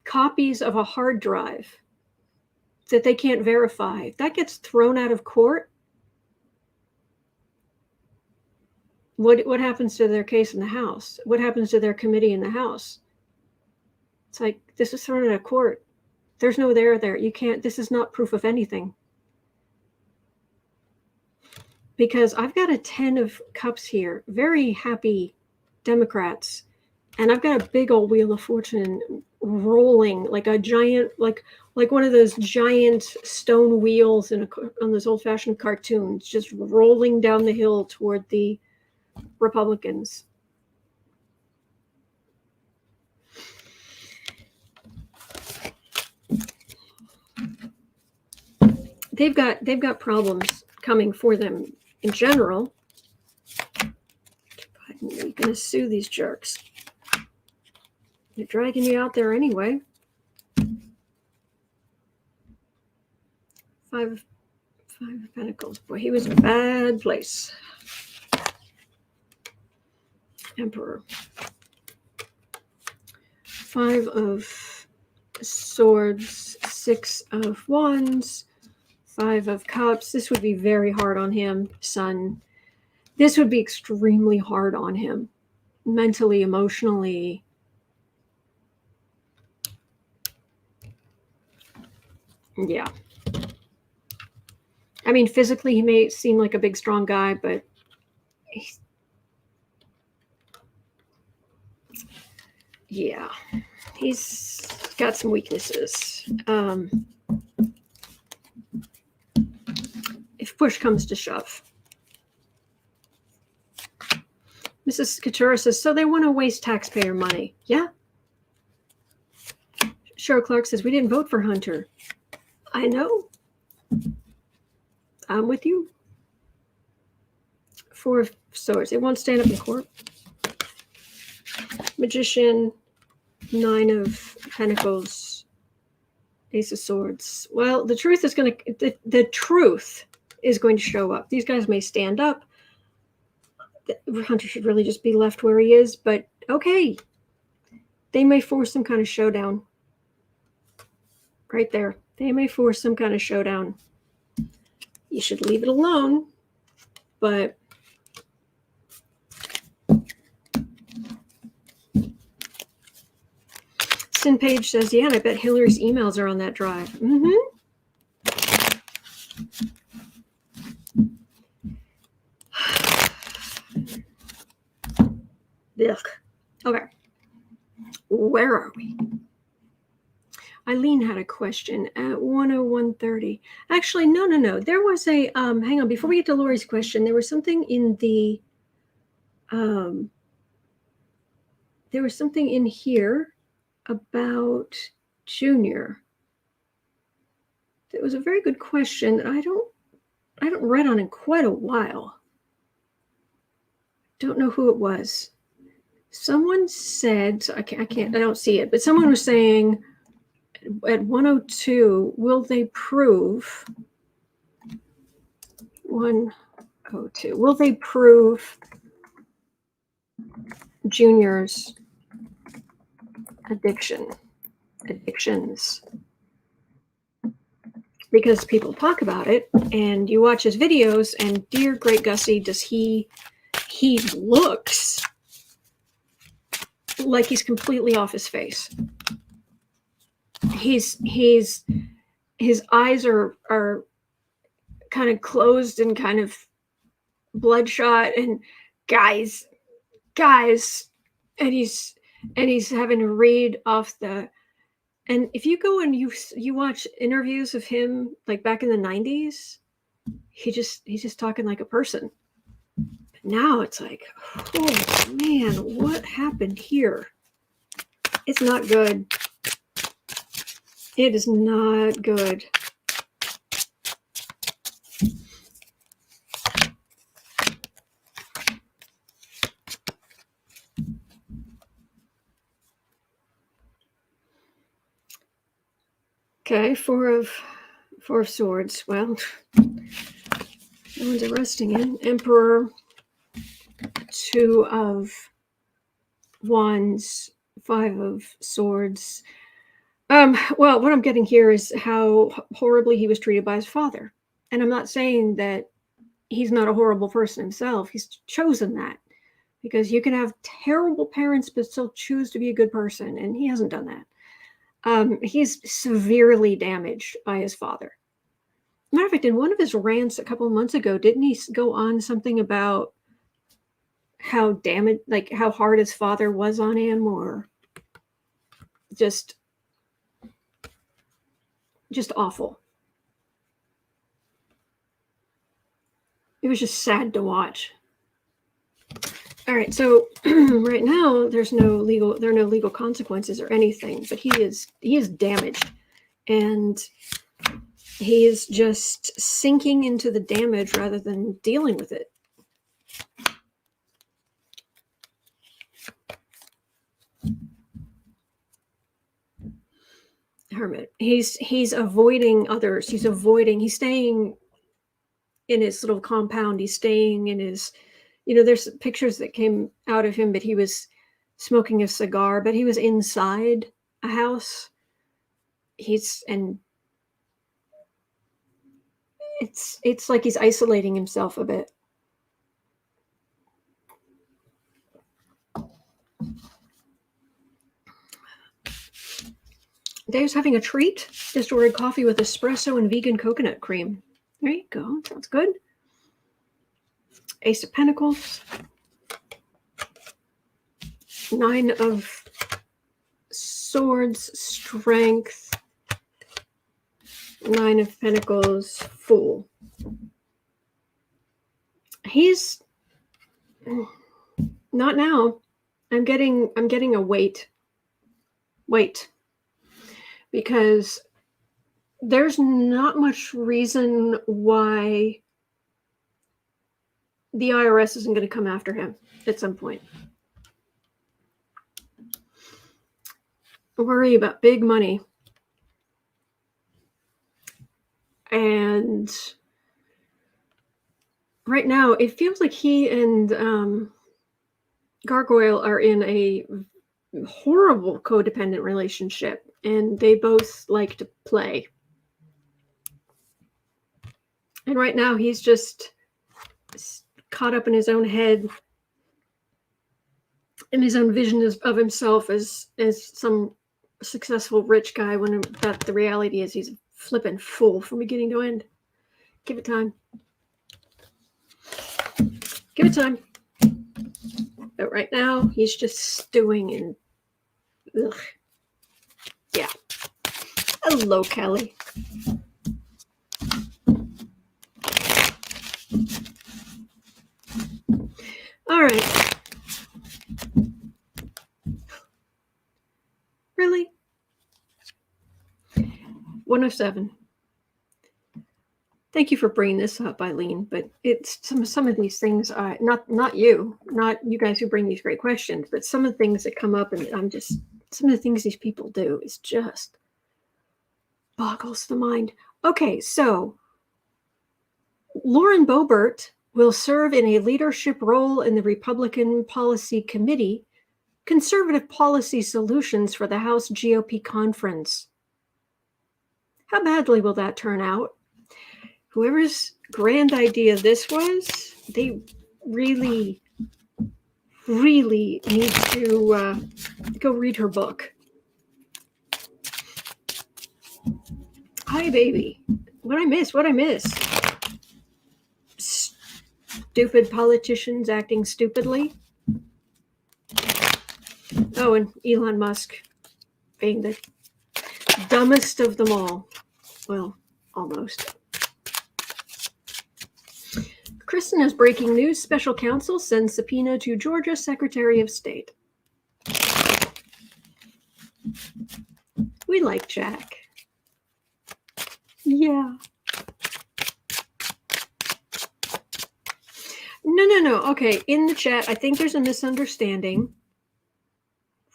copies of a hard drive that they can't verify. If that gets thrown out of court, what happens to their case in the House? What happens to their committee in the House? It's like, this is thrown out of court. There's no there. You can't, this is not proof of anything. Because I've got a 10 of Cups here, very happy Democrats. And I've got a big old Wheel of Fortune rolling like a giant, like one of those giant stone wheels on those old-fashioned cartoons, just rolling down the hill toward the Republicans. They've got problems coming for them in general. You're going to sue these jerks. They're dragging you out there anyway. Five of Pentacles. Boy, he was in a bad place. Emperor. Five of Swords. 6 of Wands. 5 of Cups. This would be very hard on him, son. This would be extremely hard on him. Mentally, emotionally. Yeah. I mean, physically, he may seem like a big, strong guy, but yeah, he's got some weaknesses. If push comes to shove. Mrs. Couture says, so they want to waste taxpayer money. Yeah. Cheryl Clark says, we didn't vote for Hunter. I know. I'm with you. Four of Swords. It won't stand up in court. Magician. 9 of Pentacles. Ace of Swords. Well, the truth is going to, the truth is going to show up. These guys may stand up. Hunter should really just be left where he is, but okay. They may force some kind of showdown. Right there. They may force some kind of showdown. You should leave it alone, but Sin Page says, yeah, I bet Hillary's emails are on that drive. Mm-hmm. Ugh. Okay. Where are we? Eileen had a question at 1:01:30. Actually, no. There was a hang on, before we get to Lori's question, there was something in the there was something in here about Junior. It was a very good question that I haven't read on in quite a while. Don't know who it was. Someone said, I don't see it, but someone was saying at 1:02, will they prove 1:02? Will they prove Junior's addictions? Because people talk about it, and you watch his videos, and dear great Gussie, does he looks like he's completely off his face. His eyes are kind of closed and kind of bloodshot, and guys, and he's having to read off the. And if you go and you watch interviews of him like back in the 90s, he's just talking like a person. But now it's like, oh man, what happened here? It's not good. It is not good. Okay, four of Swords. Well, no one's arresting him. Emperor, 2 of Wands, 5 of Swords. Well, what I'm getting here is how horribly he was treated by his father. And I'm not saying that he's not a horrible person himself. He's chosen that. Because you can have terrible parents but still choose to be a good person, and he hasn't done that. He's severely damaged by his father. Matter of fact, in one of his rants a couple of months ago, didn't he go on something about how damaged, like how hard his father was on him, or just awful? It was just sad to watch. All right, so right now there are no legal consequences or anything, but he is damaged, and he is just sinking into the damage rather than dealing with it. Hermit. He's avoiding others. He's staying in his little compound. He's staying in his. There's pictures that came out of him, but he was smoking a cigar, but he was inside a house. It's like he's isolating himself a bit. Dave's having a treat. Just ordered coffee with espresso and vegan coconut cream. There you go. Sounds good. Ace of Pentacles. 9 of Swords, Strength. 9 of Pentacles, Fool. He's not now. I'm getting a wait. Because there's not much reason why the IRS isn't going to come after him at some point. Worry about big money. And right now, it feels like he and Gargoyle are in a horrible codependent relationship, and they both like to play. And right now, he's just caught up in his own head, in his own vision of himself as some successful rich guy, when the reality is he's a flippin' fool from beginning to end. Give it time. Give it time. But right now, he's just stewing in. Ugh. Yeah. Hello, Kelly. All right. Really? 1 of 7. Thank you for bringing this up, Eileen. But it's some of these things. Not you guys who bring these great questions, but some of the things that come up, and some of the things these people do is just boggles the mind. Okay, so Lauren Boebert will serve in a leadership role in the Republican Policy Committee, Conservative Policy Solutions for the House GOP Conference. How badly will that turn out? Whoever's grand idea this was, they really, really need to go read her book. Hi, baby. What'd I miss? Stupid politicians acting stupidly. Oh, and Elon Musk being the dumbest of them all. Well, almost. Kristen has breaking news. Special counsel sends subpoena to Georgia Secretary of State. We like Jack. Yeah. No. Okay, in the chat, I think there's a misunderstanding.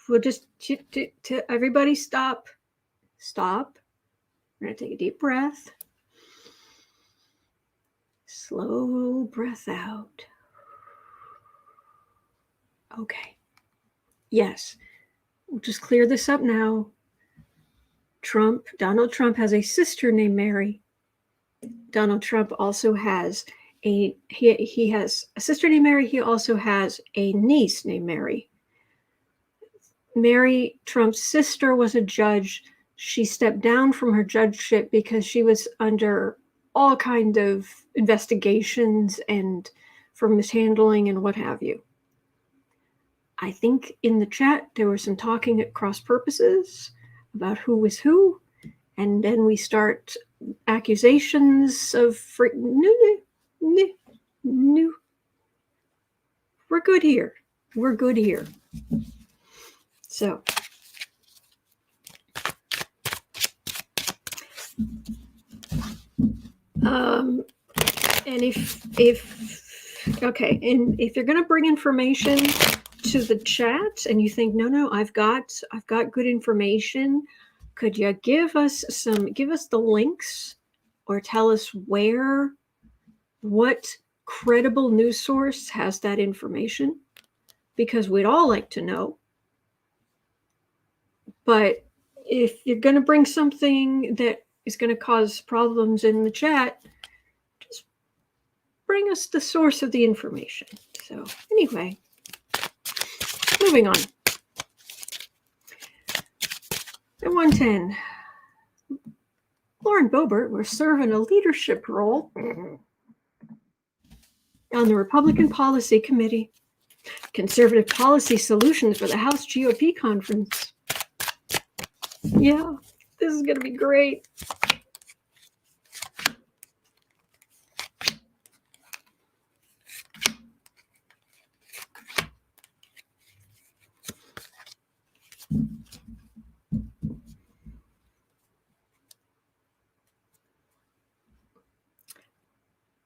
We'll just everybody stop. Stop. We're going to take a deep breath. Slow breath out. Okay. Yes. We'll just clear this up now. Donald Trump has a sister named Mary. Donald Trump also has he has a sister named Mary. He also has a niece named Mary. Mary, Trump's sister, was a judge. She stepped down from her judgeship because she was under all kind of investigations and for mishandling and what have you. I think in the chat there was some talking at cross purposes about who was who, and then we start accusations of no. We're good here. So and if you're going to bring information to the chat and you think no, I've got good information, could you give us the links or tell us what credible news source has that information? Because we'd all like to know. But if you're going to bring something that is going to cause problems in the chat, just bring us the source of the information. So anyway, moving on. At 110, Lauren Boebert will serve in a leadership role on the Republican Policy Committee. Conservative Policy Solutions for the House GOP Conference. Yeah, this is going to be great.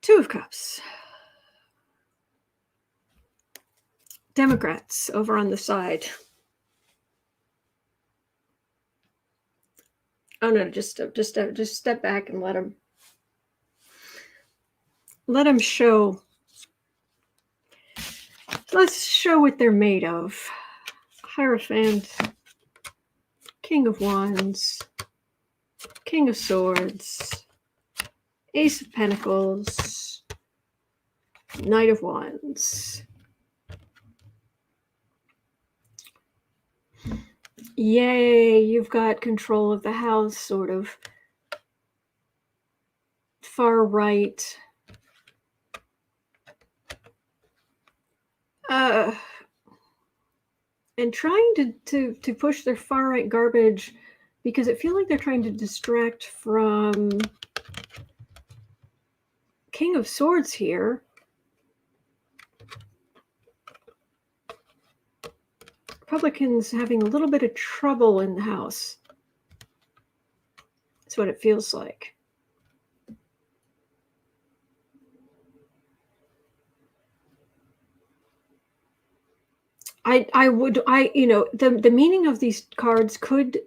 Two of Cups. Democrats over on the side. Oh no, just step back and let them show. Let's show what they're made of. Hierophant, King of Wands, King of Swords, Ace of Pentacles, Knight of Wands. Yay, you've got control of the house, sort of far right. And trying to push their far right garbage because it feels like they're trying to distract from King of Swords here. Republicans having a little bit of trouble in the House. That's what it feels like. The meaning of these cards could,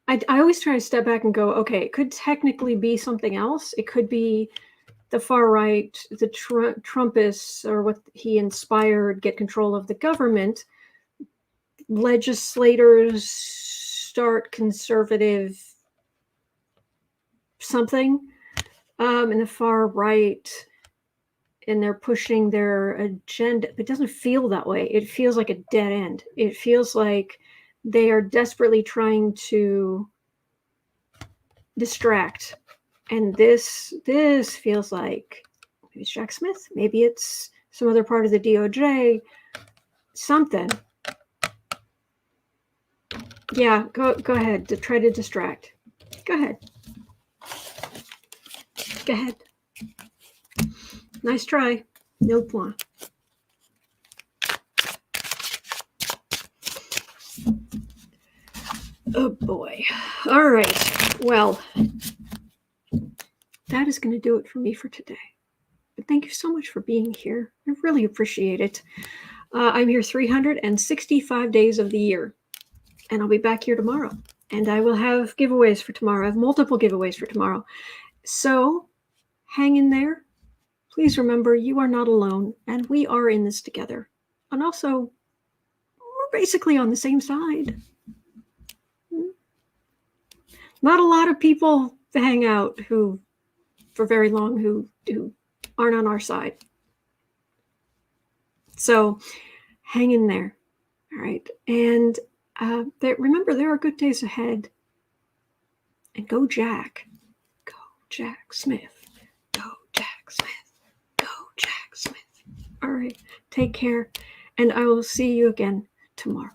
I always try to step back and go, okay, it could technically be something else. It could be the far right, the Trumpists, or what he inspired, get control of the government. Legislators start conservative something in the far right, and they're pushing their agenda. It doesn't feel that way. It feels like a dead end. It feels like they are desperately trying to distract. And this feels like maybe it's Jack Smith, maybe it's some other part of the DOJ, something. Yeah, go ahead to try to distract. Go ahead. Go ahead. Nice try. No point. Oh boy. All right. Well, that is going to do it for me for today. But thank you so much for being here. I really appreciate it. I'm here 365 days of the year, and I'll be back here tomorrow. And I will have giveaways for tomorrow. I have multiple giveaways for tomorrow. So hang in there. Please remember, you are not alone, and we are in this together. And also, we're basically on the same side. Not a lot of people hang out who, for very long, who aren't on our side. So hang in there. All right. And remember, there are good days ahead. And go Jack. Go Jack Smith. Go Jack Smith. Go Jack Smith. All right. Take care. And I will see you again tomorrow.